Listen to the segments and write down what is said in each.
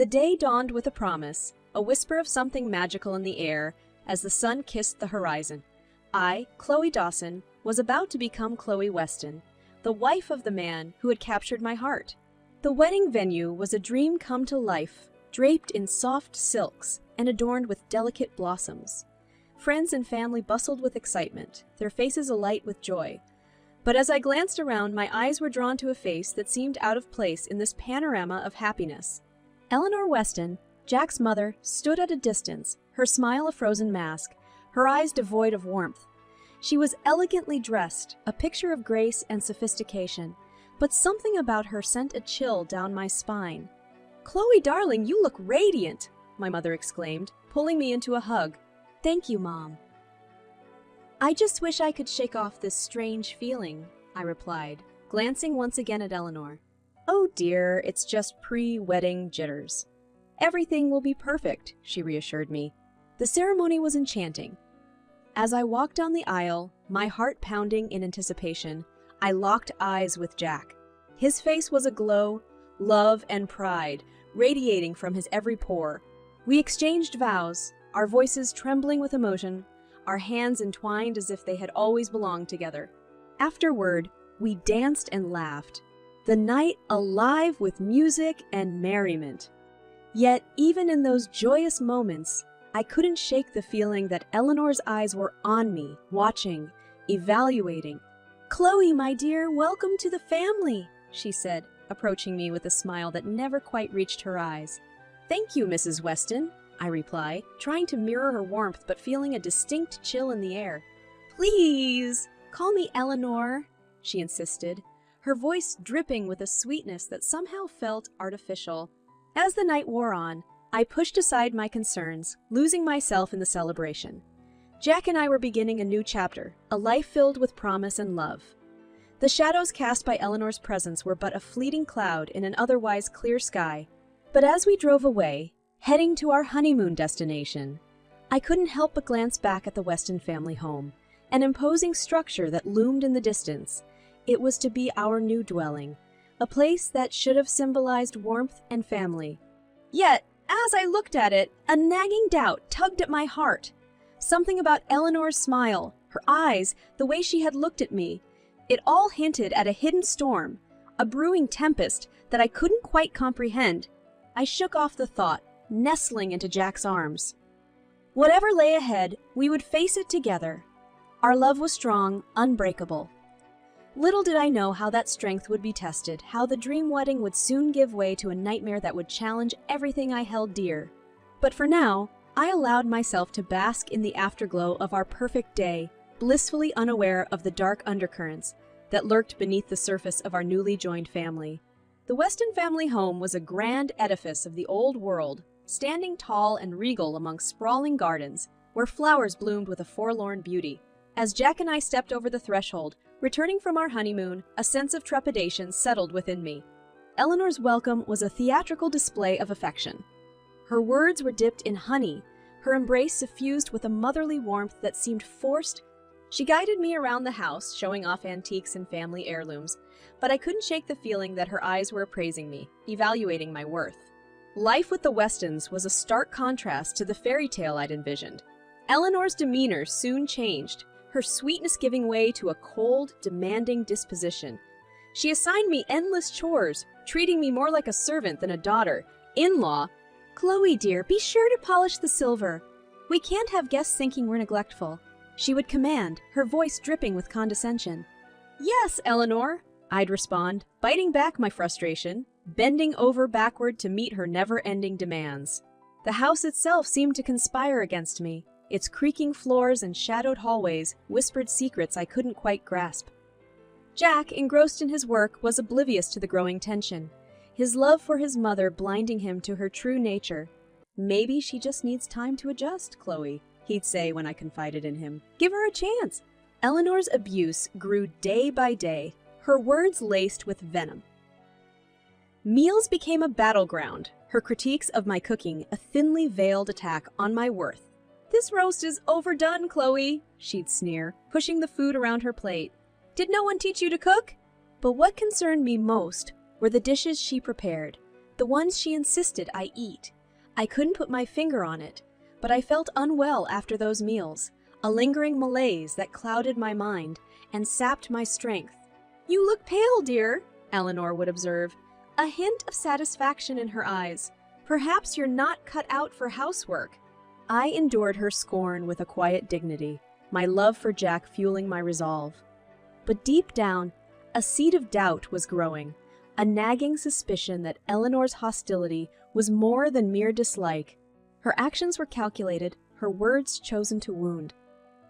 The day dawned with a promise, a whisper of something magical in the air as the sun kissed the horizon. I, Chloe Dawson, was about to become Chloe Weston, the wife of the man who had captured my heart. The wedding venue was a dream come to life, draped in soft silks and adorned with delicate blossoms. Friends and family bustled with excitement, their faces alight with joy. But as I glanced around, my eyes were drawn to a face that seemed out of place in this panorama of happiness. Eleanor Weston, Jack's mother, stood at a distance, her smile a frozen mask, her eyes devoid of warmth. She was elegantly dressed, a picture of grace and sophistication, but something about her sent a chill down my spine. "Chloe, darling, you look radiant," my mother exclaimed, pulling me into a hug. "Thank you, Mom." "I just wish I could shake off this strange feeling," I replied, glancing once again at Eleanor. "Oh dear, it's just pre-wedding jitters. Everything will be perfect," she reassured me. The ceremony was enchanting. As I walked down the aisle, my heart pounding in anticipation, I locked eyes with Jack. His face was aglow, love and pride, radiating from his every pore. We exchanged vows, our voices trembling with emotion, our hands entwined as if they had always belonged together. Afterward, we danced and laughed, the night alive with music and merriment. Yet, even in those joyous moments, I couldn't shake the feeling that Eleanor's eyes were on me, watching, evaluating. "Chloe, my dear, welcome to the family," she said, approaching me with a smile that never quite reached her eyes. "Thank you, Mrs. Weston," I reply, trying to mirror her warmth but feeling a distinct chill in the air. "Please, call me Eleanor," she insisted, her voice dripping with a sweetness that somehow felt artificial. As the night wore on, I pushed aside my concerns, losing myself in the celebration. Jack and I were beginning a new chapter, a life filled with promise and love. The shadows cast by Eleanor's presence were but a fleeting cloud in an otherwise clear sky. But as we drove away, heading to our honeymoon destination, I couldn't help but glance back at the Weston family home, an imposing structure that loomed in the distance. It was to be our new dwelling, a place that should have symbolized warmth and family. Yet, as I looked at it, a nagging doubt tugged at my heart. Something about Eleanor's smile, her eyes, the way she had looked at me. It all hinted at a hidden storm, a brewing tempest that I couldn't quite comprehend. I shook off the thought, nestling into Jack's arms. Whatever lay ahead, we would face it together. Our love was strong, unbreakable. Little did I know how that strength would be tested, how the dream wedding would soon give way to a nightmare that would challenge everything I held dear. But for now, I allowed myself to bask in the afterglow of our perfect day, blissfully unaware of the dark undercurrents that lurked beneath the surface of our newly joined family. The Weston family home was a grand edifice of the old world, standing tall and regal among sprawling gardens, where flowers bloomed with a forlorn beauty. As Jack and I stepped over the threshold, returning from our honeymoon, a sense of trepidation settled within me. Eleanor's welcome was a theatrical display of affection. Her words were dipped in honey, her embrace suffused with a motherly warmth that seemed forced. She guided me around the house, showing off antiques and family heirlooms, but I couldn't shake the feeling that her eyes were appraising me, evaluating my worth. Life with the Westons was a stark contrast to the fairy tale I'd envisioned. Eleanor's demeanor soon changed, her sweetness giving way to a cold, demanding disposition. She assigned me endless chores, treating me more like a servant than a daughter. In-law, "Chloe, dear, be sure to polish the silver. We can't have guests thinking we're neglectful," she would command, her voice dripping with condescension. "Yes, Eleanor," I'd respond, biting back my frustration, bending over backward to meet her never-ending demands. The house itself seemed to conspire against me. Its creaking floors and shadowed hallways whispered secrets I couldn't quite grasp. Jack, engrossed in his work, was oblivious to the growing tension, his love for his mother blinding him to her true nature. "Maybe she just needs time to adjust, Chloe," he'd say when I confided in him. "Give her a chance." Eleanor's abuse grew day by day, her words laced with venom. Meals became a battleground, her critiques of my cooking a thinly veiled attack on my worth. "This roast is overdone, Chloe," she'd sneer, pushing the food around her plate. "Did no one teach you to cook?" But what concerned me most were the dishes she prepared, the ones she insisted I eat. I couldn't put my finger on it, but I felt unwell after those meals, a lingering malaise that clouded my mind and sapped my strength. "You look pale, dear," Eleanor would observe, a hint of satisfaction in her eyes. "Perhaps you're not cut out for housework." I endured her scorn with a quiet dignity, my love for Jack fueling my resolve. But deep down, a seed of doubt was growing, a nagging suspicion that Eleanor's hostility was more than mere dislike. Her actions were calculated, her words chosen to wound.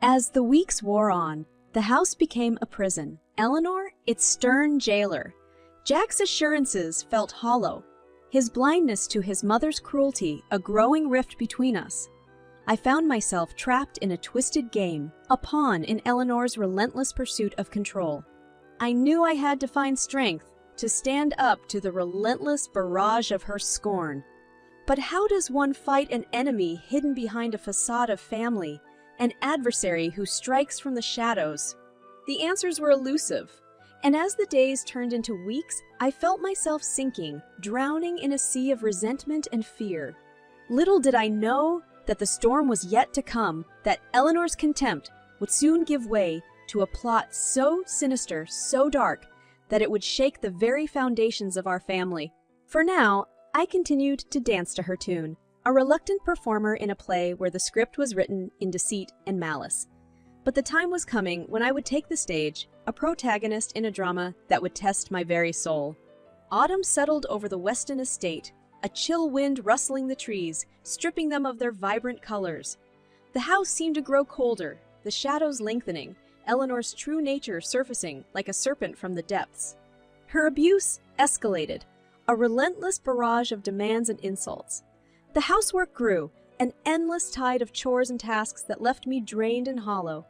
As the weeks wore on, the house became a prison. Eleanor, its stern jailer. Jack's assurances felt hollow, his blindness to his mother's cruelty a growing rift between us. I found myself trapped in a twisted game, a pawn in Eleanor's relentless pursuit of control. I knew I had to find strength to stand up to the relentless barrage of her scorn. But how does one fight an enemy hidden behind a facade of family, an adversary who strikes from the shadows? The answers were elusive, and as the days turned into weeks, I felt myself sinking, drowning in a sea of resentment and fear. Little did I know that the storm was yet to come, that Eleanor's contempt would soon give way to a plot so sinister, so dark, that it would shake the very foundations of our family. For now, I continued to dance to her tune, a reluctant performer in a play where the script was written in deceit and malice. But the time was coming when I would take the stage, a protagonist in a drama that would test my very soul. Autumn settled over the Weston estate, a chill wind rustling the trees, stripping them of their vibrant colors. The house seemed to grow colder, the shadows lengthening, Eleanor's true nature surfacing like a serpent from the depths. Her abuse escalated, a relentless barrage of demands and insults. The housework grew, an endless tide of chores and tasks that left me drained and hollow.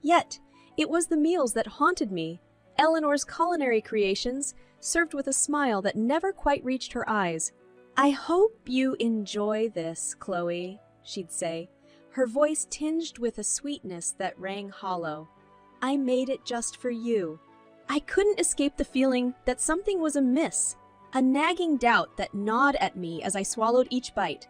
Yet, it was the meals that haunted me, Eleanor's culinary creations, served with a smile that never quite reached her eyes. "I hope you enjoy this, Chloe," she'd say, her voice tinged with a sweetness that rang hollow. "I made it just for you." I couldn't escape the feeling that something was amiss, a nagging doubt that gnawed at me as I swallowed each bite.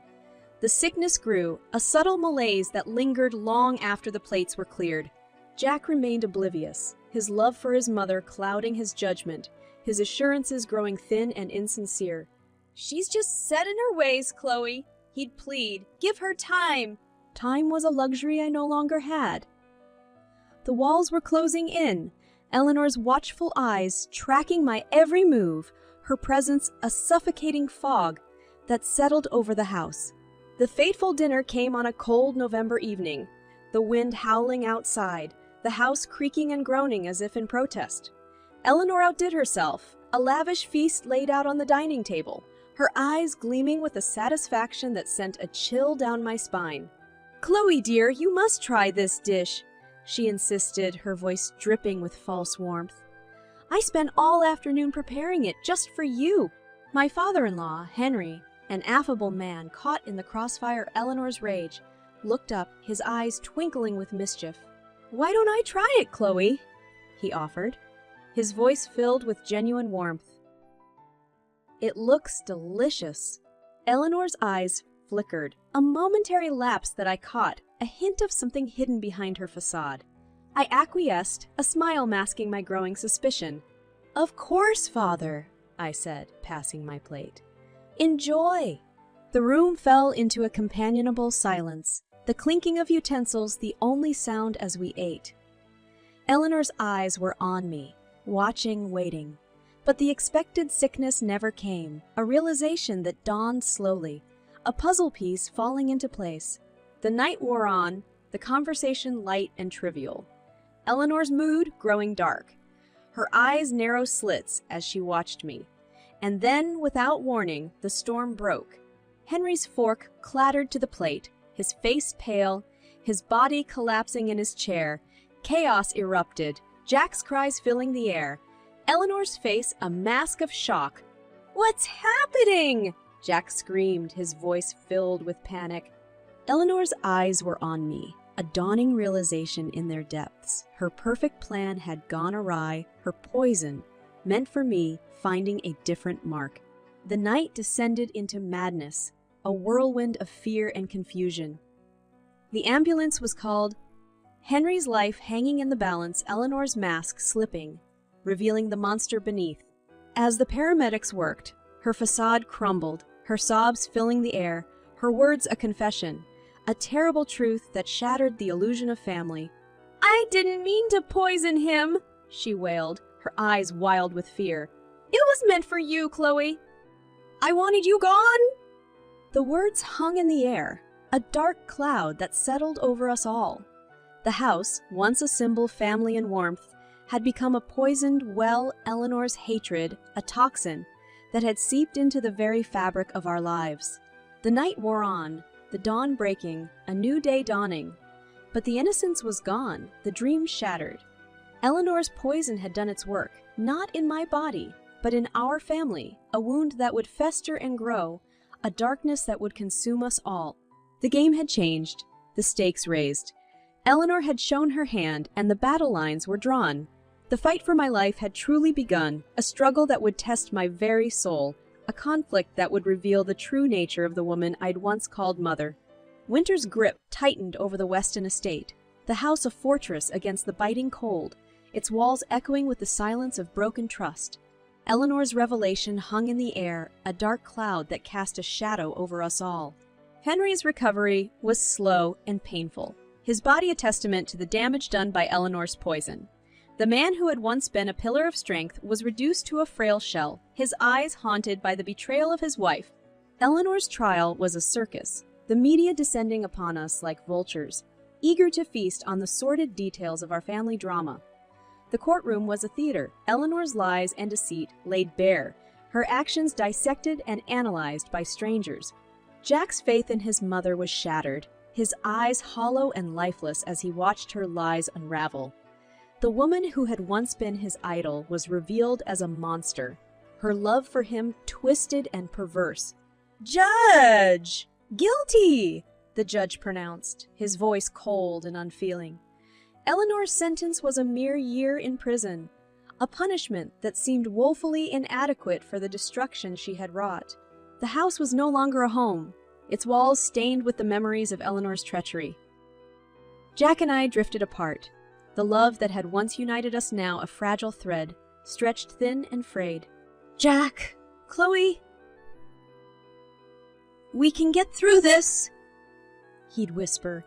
The sickness grew, a subtle malaise that lingered long after the plates were cleared. Jack remained oblivious, his love for his mother clouding his judgment, his assurances growing thin and insincere. "She's just set in her ways, Chloe," he'd plead. "Give her time." Time was a luxury I no longer had. The walls were closing in, Eleanor's watchful eyes tracking my every move, her presence a suffocating fog that settled over the house. The fateful dinner came on a cold November evening, the wind howling outside, the house creaking and groaning as if in protest. Eleanor outdid herself, a lavish feast laid out on the dining table, her eyes gleaming with a satisfaction that sent a chill down my spine. "Chloe, dear, you must try this dish," she insisted, her voice dripping with false warmth. "I spent all afternoon preparing it just for you." My father-in-law, Henry, an affable man caught in the crossfire Eleanor's rage, looked up, his eyes twinkling with mischief. "Why don't I try it, Chloe?" he offered, his voice filled with genuine warmth. "It looks delicious." Eleanor's eyes flickered, a momentary lapse that I caught, a hint of something hidden behind her facade. I acquiesced, a smile masking my growing suspicion. "Of course, father," I said, passing my plate. "Enjoy." The room fell into a companionable silence, the clinking of utensils the only sound as we ate. Eleanor's eyes were on me, watching, waiting. But the expected sickness never came, a realization that dawned slowly, a puzzle piece falling into place. The night wore on, the conversation light and trivial. Eleanor's mood growing dark, her eyes narrow slits as she watched me. And then, without warning, the storm broke. Henry's fork clattered to the plate, his face pale, his body collapsing in his chair. Chaos erupted, Jack's cries filling the air. Eleanor's face a mask of shock. "What's happening?" Jack screamed, his voice filled with panic. Eleanor's eyes were on me, a dawning realization in their depths. Her perfect plan had gone awry, her poison, meant for me, finding a different mark. The night descended into madness, a whirlwind of fear and confusion. The ambulance was called, Henry's life hanging in the balance, Eleanor's mask slipping, revealing the monster beneath. As the paramedics worked, her facade crumbled, her sobs filling the air, her words a confession, a terrible truth that shattered the illusion of family. "I didn't mean to poison him," she wailed, her eyes wild with fear. "It was meant for you, Chloe. I wanted you gone." The words hung in the air, a dark cloud that settled over us all. The house, once a symbol of family and warmth, had become a poisoned well. Eleanor's hatred, a toxin that had seeped into the very fabric of our lives. The night wore on, the dawn breaking, a new day dawning. But the innocence was gone, the dream shattered. Eleanor's poison had done its work, not in my body, but in our family, a wound that would fester and grow, a darkness that would consume us all. The game had changed, the stakes raised. Eleanor had shown her hand, and the battle lines were drawn. The fight for my life had truly begun, a struggle that would test my very soul, a conflict that would reveal the true nature of the woman I'd once called mother. Winter's grip tightened over the Weston estate, the house a fortress against the biting cold, its walls echoing with the silence of broken trust. Eleanor's revelation hung in the air, a dark cloud that cast a shadow over us all. Henry's recovery was slow and painful, his body a testament to the damage done by Eleanor's poison. The man who had once been a pillar of strength was reduced to a frail shell, his eyes haunted by the betrayal of his wife. Eleanor's trial was a circus, the media descending upon us like vultures, eager to feast on the sordid details of our family drama. The courtroom was a theater, Eleanor's lies and deceit laid bare, her actions dissected and analyzed by strangers. Jack's faith in his mother was shattered, his eyes hollow and lifeless as he watched her lies unravel. The woman who had once been his idol was revealed as a monster, her love for him twisted and perverse. "Judge! Guilty!" the judge pronounced, his voice cold and unfeeling. Eleanor's sentence was a mere year in prison, a punishment that seemed woefully inadequate for the destruction she had wrought. The house was no longer a home, its walls stained with the memories of Eleanor's treachery. Jack and I drifted apart, the love that had once united us now a fragile thread, stretched thin and frayed. "Jack, Chloe, we can get through this," he'd whisper,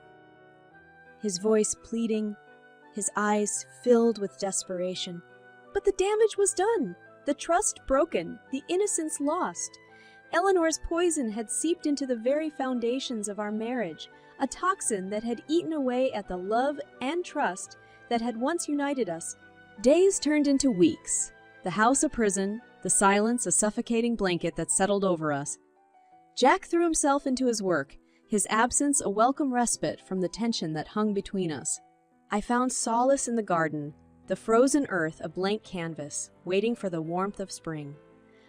his voice pleading, his eyes filled with desperation. But the damage was done, the trust broken, the innocence lost. Eleanor's poison had seeped into the very foundations of our marriage, a toxin that had eaten away at the love and trust that had once united us. Days turned into weeks, the house a prison, the silence a suffocating blanket that settled over us. Jack threw himself into his work, his absence a welcome respite from the tension that hung between us. I found solace in the garden, the frozen earth a blank canvas, waiting for the warmth of spring.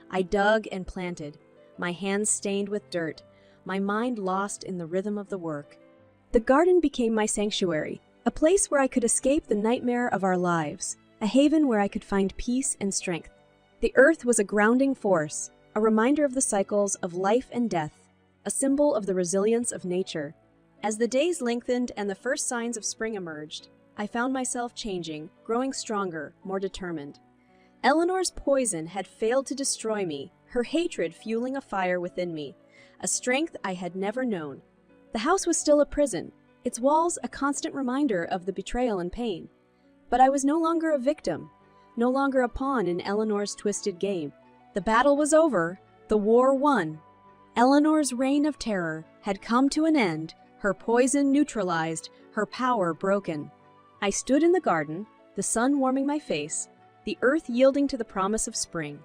I dug and planted, my hands stained with dirt, my mind lost in the rhythm of the work. The garden became my sanctuary, a place where I could escape the nightmare of our lives, a haven where I could find peace and strength. The earth was a grounding force, a reminder of the cycles of life and death, a symbol of the resilience of nature. As the days lengthened and the first signs of spring emerged, I found myself changing, growing stronger, more determined. Eleanor's poison had failed to destroy me, her hatred fueling a fire within me, a strength I had never known. The house was still a prison, its walls a constant reminder of the betrayal and pain. But I was no longer a victim, no longer a pawn in Eleanor's twisted game. The battle was over, the war won. Eleanor's reign of terror had come to an end, her poison neutralized, her power broken. I stood in the garden, the sun warming my face, the earth yielding to the promise of spring.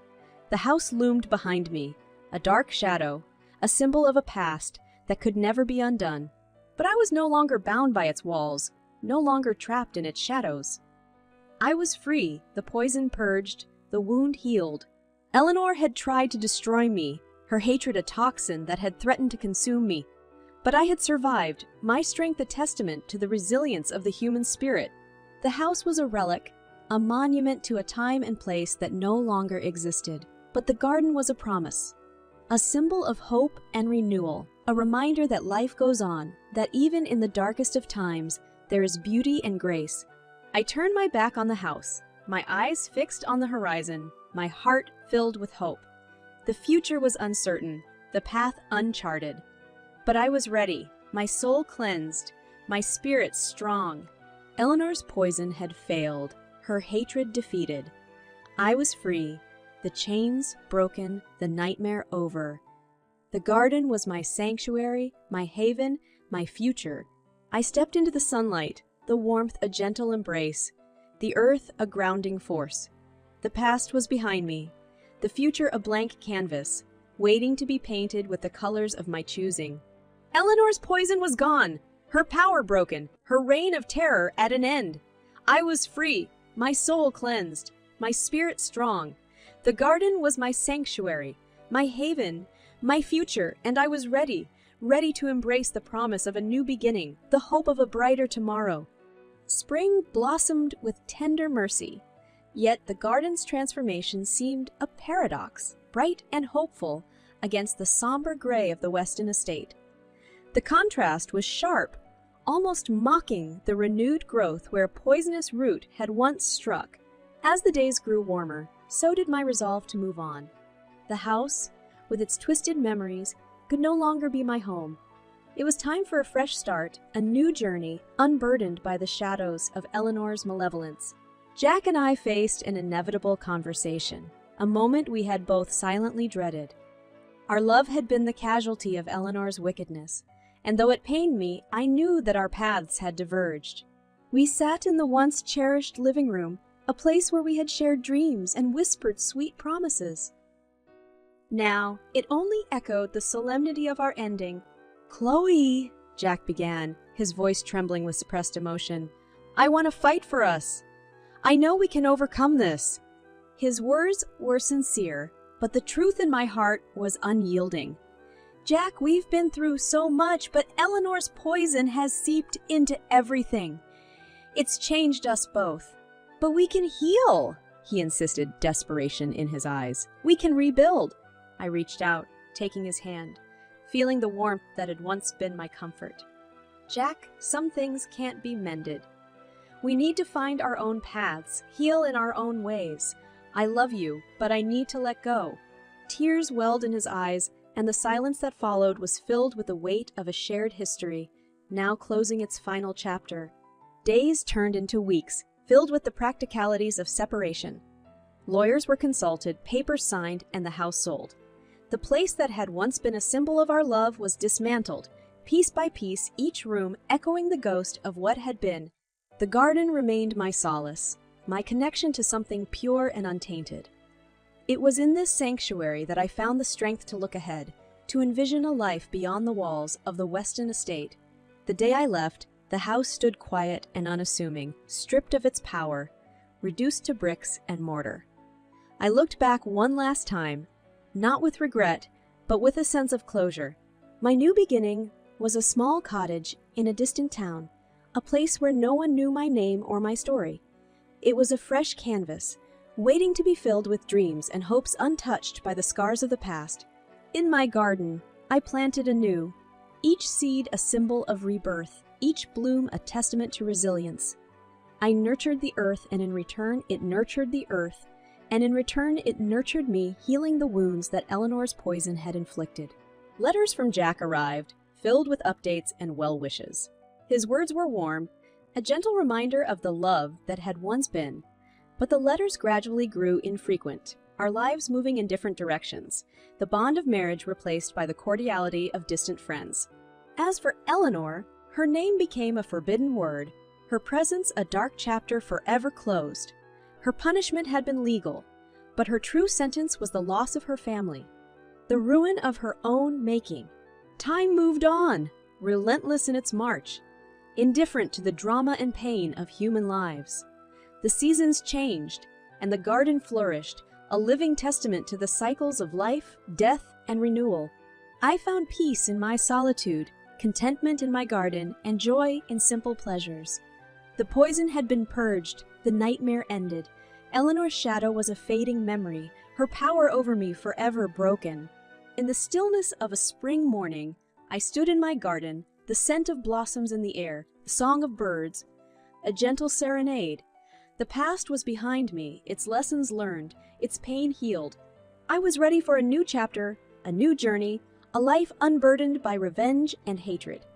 The house loomed behind me, a dark shadow, a symbol of a past that could never be undone. But I was no longer bound by its walls, no longer trapped in its shadows. I was free, the poison purged, the wound healed. Eleanor had tried to destroy me, her hatred a toxin that had threatened to consume me. But I had survived, my strength a testament to the resilience of the human spirit. The house was a relic, a monument to a time and place that no longer existed. But the garden was a promise, a symbol of hope and renewal, a reminder that life goes on, that even in the darkest of times, there is beauty and grace. I turned my back on the house, my eyes fixed on the horizon, my heart filled with hope. The future was uncertain, the path uncharted. But I was ready, my soul cleansed, my spirit strong. Eleanor's poison had failed, her hatred defeated. I was free, the chains broken, the nightmare over. The garden was my sanctuary, my haven, my future. I stepped into the sunlight, the warmth a gentle embrace, the earth a grounding force. The past was behind me, the future a blank canvas, waiting to be painted with the colors of my choosing. Eleanor's poison was gone, her power broken, her reign of terror at an end. I was free, my soul cleansed, my spirit strong. The garden was my sanctuary, my haven, my future, and I was ready to embrace the promise of a new beginning, the hope of a brighter tomorrow. Spring blossomed with tender mercy, yet the garden's transformation seemed a paradox, bright and hopeful against the somber gray of the Weston estate. The contrast was sharp, almost mocking the renewed growth where a poisonous root had once struck. As the days grew warmer, so did my resolve to move on. The house, with its twisted memories, could no longer be my home. It was time for a fresh start, a new journey, unburdened by the shadows of Eleanor's malevolence. Jack and I faced an inevitable conversation, a moment we had both silently dreaded. Our love had been the casualty of Eleanor's wickedness, and though it pained me, I knew that our paths had diverged. We sat in the once cherished living room, a place where we had shared dreams and whispered sweet promises. Now, it only echoed the solemnity of our ending. "Chloe," Jack began, his voice trembling with suppressed emotion, "I want to fight for us. I know we can overcome this." His words were sincere, but the truth in my heart was unyielding. "Jack, we've been through so much, but Eleanor's poison has seeped into everything. It's changed us both. But we can heal," he insisted, desperation in his eyes. "We can rebuild." I reached out, taking his hand, feeling the warmth that had once been my comfort. "Jack, some things can't be mended. We need to find our own paths, heal in our own ways. I love you, but I need to let go." Tears welled in his eyes, and the silence that followed was filled with the weight of a shared history, now closing its final chapter. Days turned into weeks, filled with the practicalities of separation. Lawyers were consulted, papers signed, and the house sold. The place that had once been a symbol of our love was dismantled, piece by piece, each room echoing the ghost of what had been. The garden remained my solace, my connection to something pure and untainted. It was in this sanctuary that I found the strength to look ahead, to envision a life beyond the walls of the Weston estate. The day I left, the house stood quiet and unassuming, stripped of its power, reduced to bricks and mortar. I looked back one last time, not with regret, but with a sense of closure. My new beginning was a small cottage in a distant town, a place where no one knew my name or my story. It was a fresh canvas, waiting to be filled with dreams and hopes untouched by the scars of the past. In my garden, I planted anew, each seed a symbol of rebirth, each bloom a testament to resilience. I nurtured the earth, and in return it nurtured the earth, and in return it nurtured me, healing the wounds that Eleanor's poison had inflicted. Letters from Jack arrived, filled with updates and well wishes. His words were warm, a gentle reminder of the love that had once been, but the letters gradually grew infrequent, our lives moving in different directions, the bond of marriage replaced by the cordiality of distant friends. As for Eleanor, her name became a forbidden word, her presence a dark chapter forever closed. Her punishment had been legal, but her true sentence was the loss of her family, the ruin of her own making. Time moved on, relentless in its march, indifferent to the drama and pain of human lives. The seasons changed, and the garden flourished, a living testament to the cycles of life, death, and renewal. I found peace in my solitude, contentment in my garden, and joy in simple pleasures. The poison had been purged, the nightmare ended. Eleanor's shadow was a fading memory, her power over me forever broken. In the stillness of a spring morning, I stood in my garden, the scent of blossoms in the air, the song of birds, a gentle serenade. The past was behind me, its lessons learned, its pain healed. I was ready for a new chapter, a new journey, a life unburdened by revenge and hatred.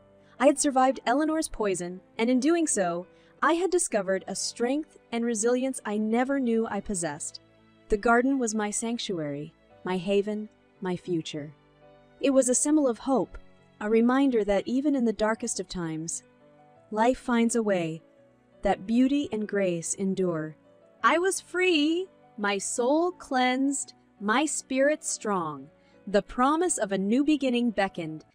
I had survived Eleanor's poison, and in doing so, I had discovered a strength and resilience I never knew I possessed. The garden was my sanctuary, my haven, my future. It was a symbol of hope, a reminder that even in the darkest of times, life finds a way, that beauty and grace endure. I was free, my soul cleansed, my spirit strong. The promise of a new beginning beckoned,